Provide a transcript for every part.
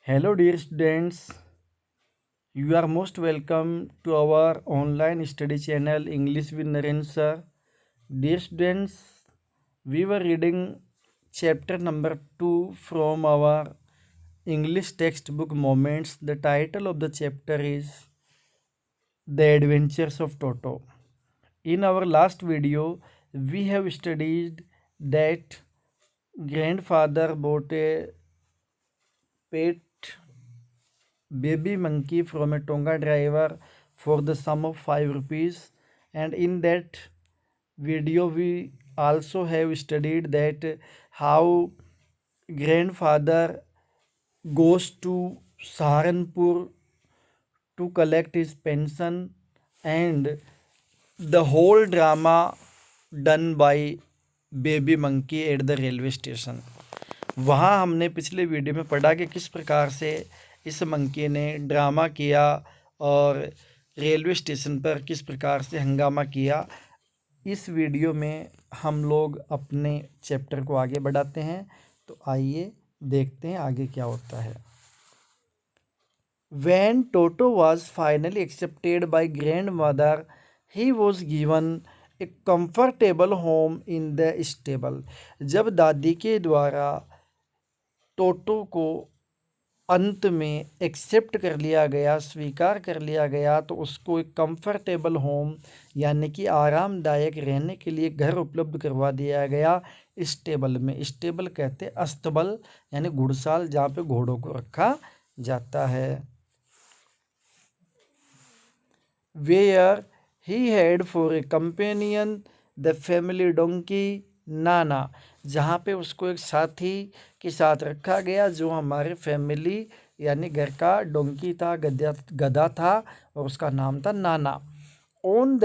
Hello, dear students. You are most welcome to our online study channel English with Naren sir. Dear students, we were reading chapter number 2 from our English textbook Moments. The title of the chapter is The Adventures of Toto. In our last video, we have studied that grandfather bought a pet baby monkey from a Tonga driver for the sum of 5 rupees. And in that video, we also have studied that how grandfather goes to Saharanpur to collect his pension, and the whole drama done by baby monkey at the railway station. वहाँ हमने पिछले video में पढ़ा कि किस प्रकार से इस मंकी ने ड्रामा किया और रेलवे स्टेशन पर किस प्रकार से हंगामा किया। इस वीडियो में हम लोग अपने चैप्टर को आगे बढ़ाते हैं, तो आइए देखते हैं आगे क्या होता है। When Toto was finally accepted by grandmother, he was given a comfortable home in the stable. जब दादी के द्वारा टोटो को अंत में एक्सेप्ट कर लिया गया, स्वीकार कर लिया गया, तो उसको एक कंफर्टेबल होम यानी कि आरामदायक रहने के लिए घर उपलब्ध करवा दिया गया स्टेबल में। स्टेबल कहते हैं अस्तबल यानी घुड़साल, जहाँ पे घोड़ों को रखा जाता है। Where he had for a companion the family donkey नाना, जहाँ पे उसको एक साथी के साथ रखा गया जो हमारे फैमिली यानी घर का डोंकी था, गधा था, और उसका नाम था Nana. On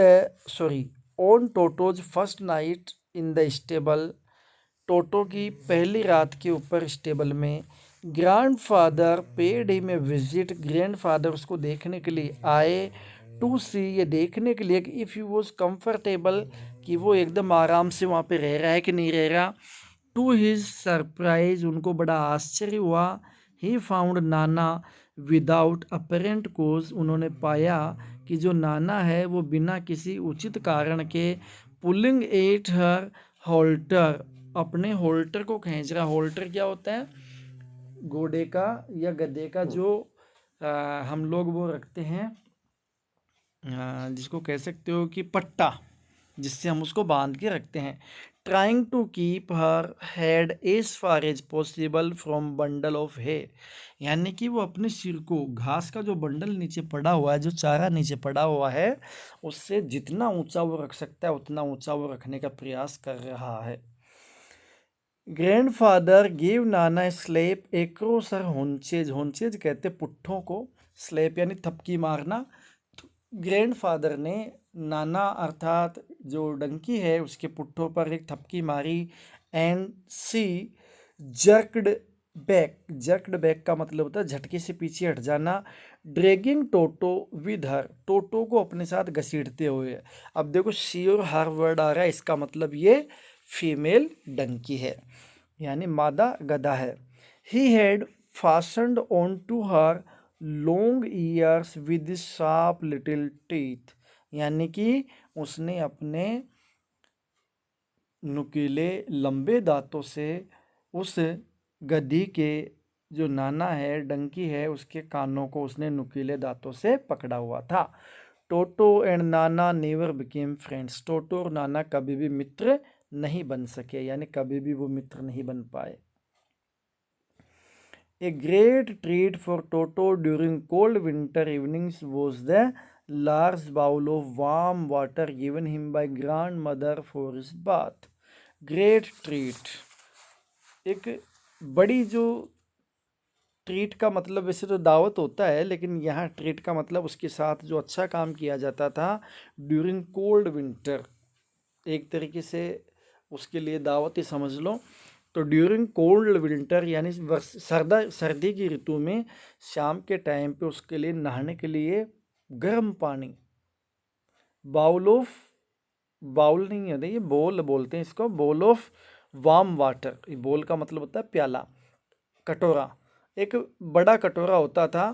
Toto's first night in the stable, Toto की पहली रात के ऊपर स्टेबल में grandfather paid him a visit, grandfather उसको देखने के लिए आए। टू सी, ये देखने के लिए कि इफ़ यू वॉज कंफर्टेबल, कि वो एकदम आराम से वहाँ पे रह रहा है कि नहीं रह रहा। टू हिज सरप्राइज, उनको बड़ा आश्चर्य हुआ। He found Nana without apparent कोज, उन्होंने पाया कि जो नाना है वो बिना किसी उचित कारण के पुलिंग एट हर होल्टर, अपने होल्टर को खींच रहा। होल्टर क्या होता है? घोड़े का या गधे का जो हम लोग वो रखते हैं, जिसको कह सकते हो कि पट्टा, जिससे हम उसको बांध के रखते हैं। Trying to keep her head as far as possible from bundle of hay, यानी कि वो अपने सिर को घास का जो बंडल नीचे पड़ा हुआ है, जो चारा नीचे पड़ा हुआ है, उससे जितना ऊंचा वो रख सकता है उतना ऊंचा वो रखने का प्रयास कर रहा है। ग्रैंडफादर गिव नाना स्लेप एक्रोस हर होंचेज, होंचेज कहते पुट्ठों को, स्लेप यानी थपकी मारना। ग्रैंडफादर ने नाना अर्थात जो डंकी है उसके पुट्ठों पर एक थपकी मारी। एंड सी जर्कड बैक, जर्कड बैक का मतलब होता है झटके से पीछे हट जाना। ड्रैगिंग टोटो विद हर, टोटो को अपने साथ घसीटते हुए। अब देखो सी और हर वर्ड आ रहा है, इसका मतलब ये फीमेल डंकी है यानी मादा गधा है। He had fastened on to her long ears with sharp little teeth, यानी कि उसने अपने नुकीले लंबे दांतों से उस गधी के जो नाना है, डंकी है, उसके कानों को उसने नुकीले दांतों से पकड़ा हुआ था। टोटो and Nana never became friends, टोटो और नाना कभी भी मित्र नहीं बन सके, यानी कभी भी वो मित्र नहीं बन पाए। A great treat for Toto during cold winter evenings was the large bowl of warm water given him by grandmother for his bath. Great treat, एक बड़ी जो ट्रीट का मतलब वैसे तो दावत होता है, लेकिन यहाँ ट्रीट का मतलब उसके साथ जो अच्छा काम किया जाता था ड्यूरिंग कोल्ड विंटर, एक तरीके से उसके लिए दावत ही समझ लो। तो ड्यूरिंग कोल्ड विंटर यानी सर्दी की ऋतु में शाम के टाइम पे उसके लिए नहाने के लिए गर्म पानी, बाउल ऑफ, बाउल नहीं है ये बोल बोलते हैं इसको, बोल ऑफ वार्म वाटर। ये बोल का मतलब होता है प्याला, कटोरा, एक बड़ा कटोरा होता था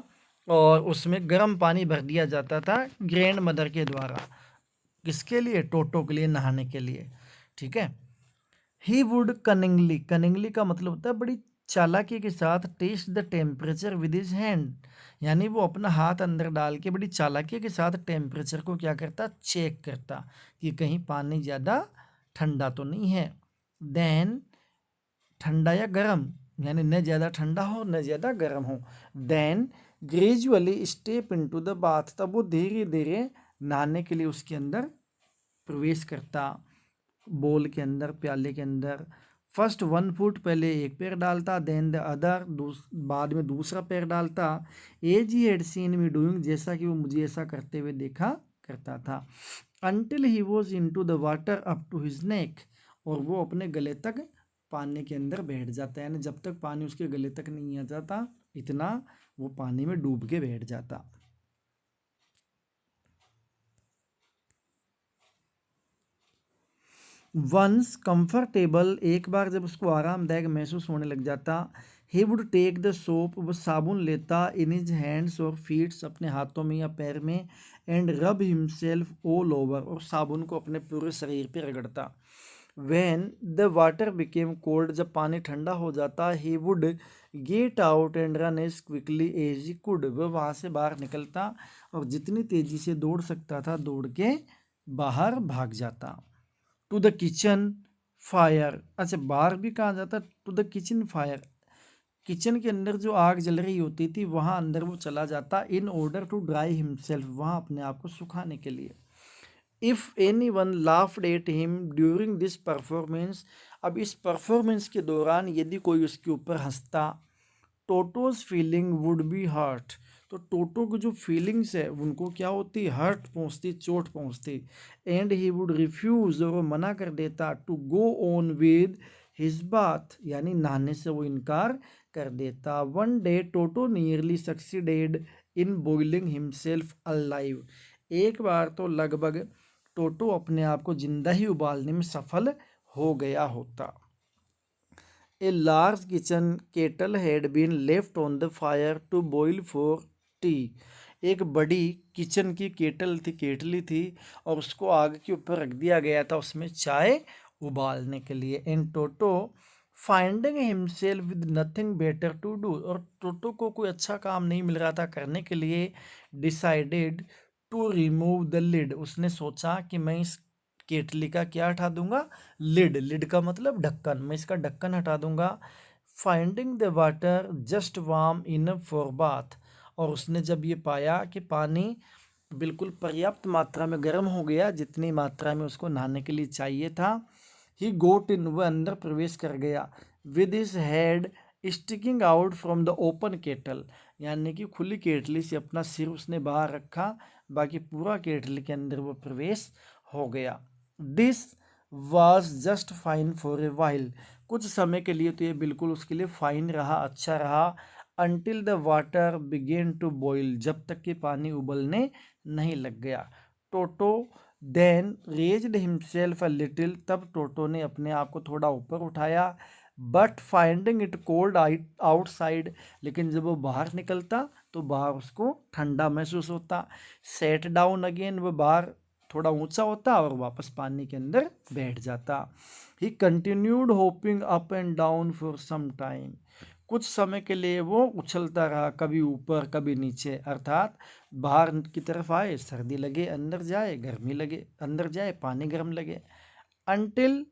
और उसमें गर्म पानी भर दिया जाता था ग्रैंड मदर के द्वारा। किसके लिए? टोटो के लिए, नहाने के लिए। ठीक है। ही वुड कनिंगली, कनिंगली का मतलब होता है बड़ी चालाकी के साथ, test the temperature with his hand, यानी वो अपना हाथ अंदर डाल के बड़ी चालाकी के साथ टेम्परेचर को क्या करता? चेक करता कि कहीं पानी ज़्यादा ठंडा तो नहीं है। देन, ठंडा या गर्म, यानी न ज़्यादा ठंडा हो न ज़्यादा गर्म हो। Then gradually step into the bath, तब वो धीरे धीरे नहाने के लिए उसके अंदर प्रवेश करता, बोल के अंदर, प्याले के अंदर। फर्स्ट 1 फुट, पहले एक पैर डालता, देन द अदर, बाद में दूसरा पैर डालता। As he had seen me doing, जैसा कि वो मुझे ऐसा करते हुए देखा करता था। Until he was in to the water up to his neck, और वो अपने गले तक पानी के अंदर बैठ जाता है, यानी जब तक पानी उसके गले तक नहीं आ जाता इतना वो पानी में डूब के बैठ जाता। वंस कंफर्टेबल, एक बार जब उसको आरामदायक महसूस होने लग जाता, he would take the soap, वो साबुन लेता, इन हिज हैंड्स और फीट्स, अपने हाथों में या पैर में, एंड रब हिमसेल्फ ऑल ओवर, और साबुन को अपने पूरे शरीर पे रगड़ता। When the water became cold, जब पानी ठंडा हो जाता, he would get out and run as quickly as he could, वह वहाँ से बाहर निकलता और जितनी तेजी से दौड़ सकता था दौड़ के बाहर भाग जाता। टू द किचन फायर, अच्छा बाहर भी कहा जाता, to the kitchen fire, kitchen के अंदर जो आग जल रही होती थी वहाँ अंदर वो चला जाता, in order to dry himself, वहाँ अपने आप को सुखाने के लिए। If any one laughed at him during this performance, अब इस परफॉर्मेंस के दौरान यदि कोई उसके ऊपर हंसता, Toto's feeling would be hurt, तो टोटो की जो फीलिंग्स है उनको क्या होती? हर्ट पहुंचती, चोट पहुंचती। एंड ही वुड रिफ्यूज, और वो मना कर देता, to go on with his bath, यानी नहाने से वो इनकार कर देता। One day Toto nearly succeeded in boiling himself alive, एक बार तो लगभग टोटो अपने आप को जिंदा ही उबालने में सफल हो गया होता। A large kitchen kettle had been left on the fire to boil for tea. एक बड़ी किचन की केटली थी और उसको आग के ऊपर रख दिया गया था उसमें चाय उबालने के लिए। And Toto finding himself with nothing better to do, और टोटो को कोई अच्छा काम नहीं मिल रहा था करने के लिए, decided to remove the lid, उसने सोचा कि मैं इस केटली का क्या हटा दूंगा? लिड, लिड का मतलब ढक्कन, मैं इसका ढक्कन हटा दूंगा। Finding the water just warm enough for bath, और उसने जब ये पाया कि पानी बिल्कुल पर्याप्त मात्रा में गर्म हो गया जितनी मात्रा में उसको नहाने के लिए चाहिए था, ही गोट इन, वह अंदर प्रवेश कर गया, with his head sticking out from the open kettle, यानी कि खुली केटली से अपना सिर उसने बाहर रखा, बाकी पूरा केटली के अंदर वो प्रवेश हो गया। This was just fine for a while, कुछ समय के लिए तो ये बिल्कुल उसके लिए फाइन रहा, अच्छा रहा। Until the water began to boil, जब तक कि पानी उबलने नहीं लग गया। Toto then raised himself a little, तब टोटो ने अपने आप को थोड़ा ऊपर उठाया। But finding it cold outside, लेकिन जब वो बाहर निकलता तो बाहर उसको ठंडा महसूस होता। सेट डाउन अगेन, वो बाहर थोड़ा ऊंचा होता और वापस पानी के अंदर बैठ जाता। He continued hopping up and down for some time, कुछ समय के लिए वो उछलता रहा, कभी ऊपर कभी नीचे, अर्थात बाहर की तरफ आए सर्दी लगे, अंदर जाए गर्मी लगे, अंदर जाए पानी गर्म लगे। अनटिल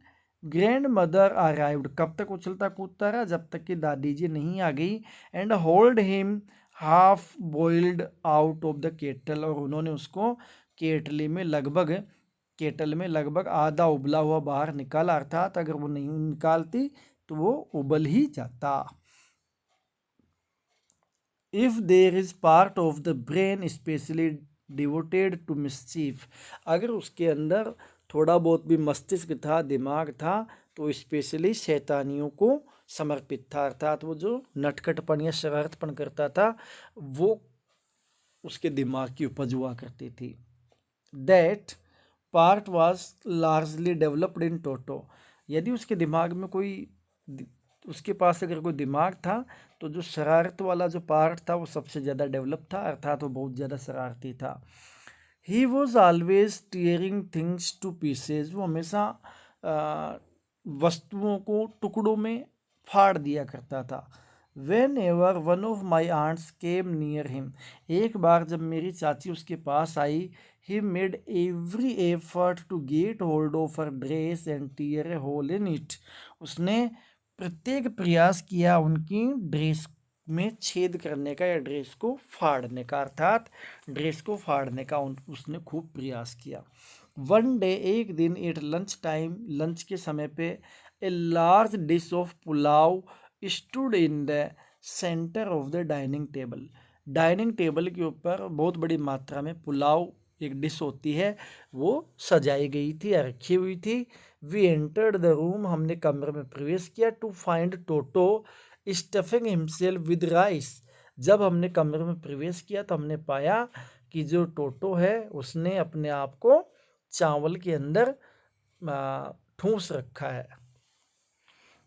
ग्रैंड मदर अराइव्ड, कब तक उछलता कूदता रहा? जब तक कि दादी जी नहीं आ गई। And hold him half boiled out of the kettle, और उन्होंने उसको केटल में लगभग आधा उबला हुआ बाहर निकाला, अर्थात अगर वो नहीं निकालती तो वो उबल ही जाता। If there is part of the brain specially devoted to mischief, अगर उसके अंदर थोड़ा बहुत भी मस्तिष्क था, दिमाग था, तो स्पेशली शैतानियों को समर्पित था, अर्थात वो जो नटखटपन या शरारतपन करता था वो उसके दिमाग की उपज हुआ करती थी। That part was largely developed in Toto, यदि उसके दिमाग में कोई उसके पास अगर कोई दिमाग था तो जो शरारत वाला जो पार्ट था वो सबसे ज़्यादा डेवलप था, अर्थात वो बहुत ज़्यादा शरारती था। He was always tearing things to pieces, वो हमेशा वस्तुओं को टुकड़ों में फाड़ दिया करता था। Whenever one of my aunts came near him, एक बार जब मेरी चाची उसके पास आई, he made every effort to get hold of her dress and tear a hole in it, उसने प्रत्येक प्रयास किया उनकी ड्रेस में छेद करने का या ड्रेस को फाड़ने का, अर्थात ड्रेस को फाड़ने का उसने खूब प्रयास किया। वन डे, एक दिन, एट लंच टाइम, लंच के समय पे, a large dish of pulao stood in the centre of the dining table, dining table के ऊपर बहुत बड़ी मात्रा में पुलाव एक डिश होती है वो सजाई गई थी या रखी हुई थी। वी एंटर्ड द रूम, हमने कमरे में प्रवेश किया। To find Toto stuffing himself with rice, जब हमने कमरे में प्रवेश किया तो हमने पाया कि जो टोटो है उसने अपने आप को चावल के अंदर ठूंस रखा है।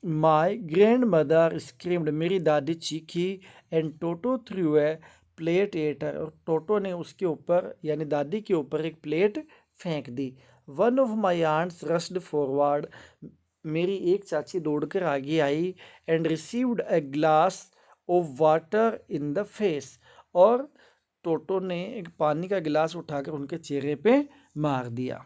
माई ग्रैंड मदर स्क्रीम्ड, मेरी दादी चीखी। And Toto threw a plate at her, और टोटो ने उसके ऊपर यानी दादी के ऊपर एक प्लेट फेंक दी। One of my aunts rushed forward, मेरी एक चाची दौड़कर आगे आई। And received a glass of water in the face, और टोटो ने एक पानी का गिलास उठाकर उनके चेहरे पे मार दिया।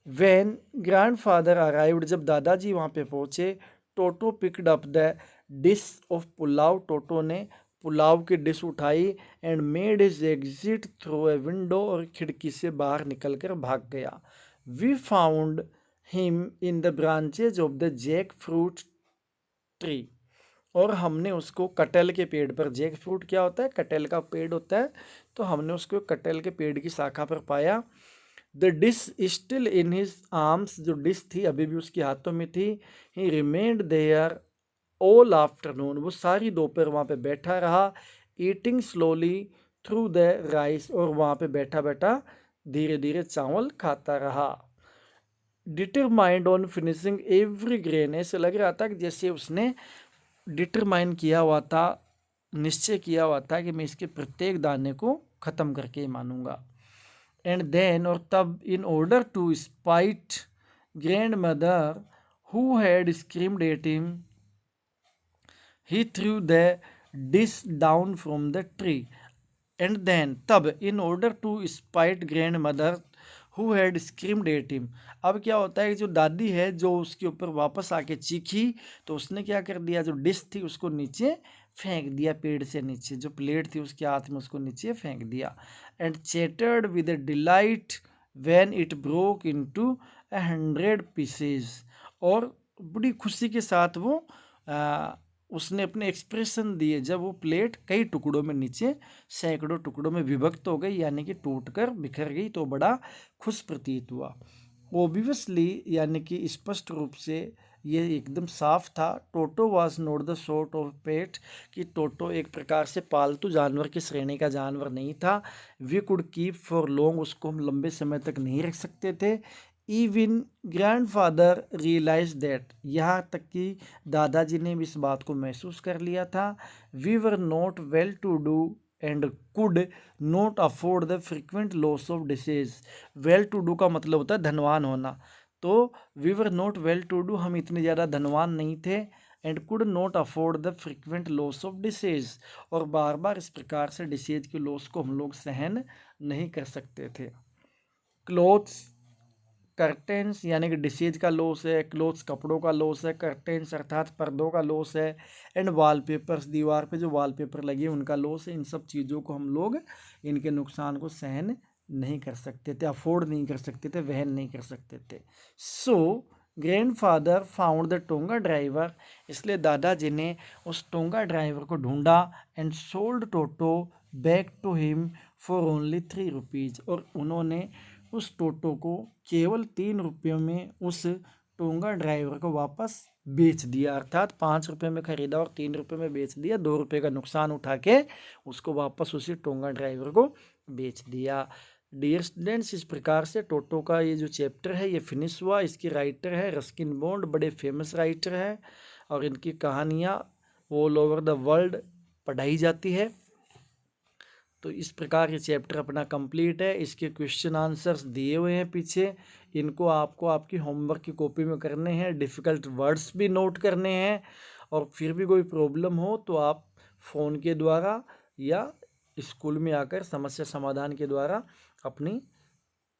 When grandfather arrived, जब दादाजी वहाँ पे पहुँचे, Toto picked up the dish of pulao, Toto ने पुलाव की डिश उठाई। And made his exit through a window, और खिड़की से बाहर निकलकर भाग गया। We found him in the branches of the jackfruit tree, और हमने उसको कटहल के पेड़ पर, जैक फ्रूट क्या होता है, कटहल का पेड़ होता है, तो हमने उसको कटहल के पेड़ की शाखा पर पाया। The dish still in his arms, जो डिश थी अभी भी उसके हाथों में थी। He remained there all afternoon, वो सारी दोपहर वहाँ पे बैठा रहा। Eating slowly through the rice, और वहाँ पे बैठा बैठा धीरे धीरे चावल खाता रहा। Determined on finishing every grain, ऐसे लग रहा था कि जैसे उसने डिटरमाइन किया हुआ था, निश्चय किया हुआ था कि मैं इसके प्रत्येक दाने को ख़त्म करके ही मानूंगा। एंड देन, और तब, in order to spite grandmother who had screamed at him, he threw the dish down from the tree. And then, तब, in order to spite grandmother who had screamed at him, अब क्या होता है कि जो दादी है जो उसके ऊपर वापस आके चीखी, तो उसने क्या कर दिया, जो डिश थी उसको नीचे फेंक दिया, पेड़ से नीचे जो प्लेट थी उसके हाथ में उसको नीचे फेंक दिया। And chattered with delight when it broke into 100 pieces, और बड़ी खुशी के साथ वो उसने अपने एक्सप्रेशन दिए जब वो प्लेट कई टुकड़ों में, नीचे सैकड़ों टुकड़ों में विभक्त हो गई, यानी कि टूटकर बिखर गई, तो बड़ा खुश प्रतीत हुआ। ओबियसली, यानी कि स्पष्ट रूप से ये एकदम साफ था, Toto was not the sort of pet, कि टोटो एक प्रकार से पालतू जानवर की श्रेणी का जानवर नहीं था। We could keep for long, उसको हम लंबे समय तक नहीं रख सकते थे। इवन ग्रैंडफादर रियलाइज दैट, यहाँ तक कि दादाजी ने भी इस बात को महसूस कर लिया था। We were not well to do and could not afford the frequent loss of dishes, well to do का मतलब होता है धनवान होना, तो we were not well to do, हम इतने ज़्यादा धनवान नहीं थे। And could not afford the frequent loss of dishes, और बार बार इस प्रकार से डिसीज के लॉस को हम लोग सहन नहीं कर सकते थे। क्लोथ्स, कर्टेंस, यानी कि डिसीज का लॉस है, क्लोथ्स कपड़ों का लॉस है, कर्टेंस अर्थात पर्दों का लॉस है, एंड वॉलपेपर्स, दीवार पे जो वॉलपेपर लगे उनका लॉस है। इन सब चीज़ों को हम लोग, इनके नुकसान को सहन नहीं कर सकते थे, अफोर्ड नहीं कर सकते थे, वहन नहीं कर सकते थे। So grandfather found the tonga driver, इसलिए दादाजी ने उस टोंगा ड्राइवर को ढूंढा। And sold Toto back to him for only 3 rupees, और उन्होंने उस टोटो को केवल 3 रुपयों में उस टोंगा ड्राइवर को वापस बेच दिया, अर्थात 5 रुपये में ख़रीदा और 3 रुपये में बेच दिया, 2 रुपये का नुकसान उठा के उसको वापस उसी टोंगा ड्राइवर को बेच दिया। डियर स्टूडेंट्स, इस प्रकार से टोटो का ये जो चैप्टर है ये फिनिश हुआ। इसके राइटर है रस्किन बॉन्ड, बड़े फेमस राइटर है, और इनकी कहानियाँ ऑल ओवर द वर्ल्ड पढ़ाई जाती है। तो इस प्रकार ये चैप्टर अपना कंप्लीट है। इसके क्वेश्चन आंसर्स दिए हुए हैं पीछे, इनको आपको आपकी होमवर्क की कॉपी में करने हैं, डिफ़िकल्ट वर्ड्स भी नोट करने हैं। और फिर भी कोई प्रॉब्लम हो तो आप फ़ोन के द्वारा या स्कूल में आकर समस्या समाधान के द्वारा अपनी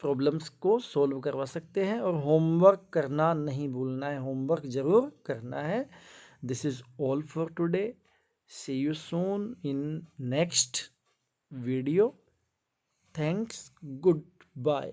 प्रॉब्लम्स को सॉल्व करवा सकते हैं। और होमवर्क करना नहीं भूलना है, होमवर्क ज़रूर करना है। This is all for today. See you soon in next video. Thanks. Goodbye.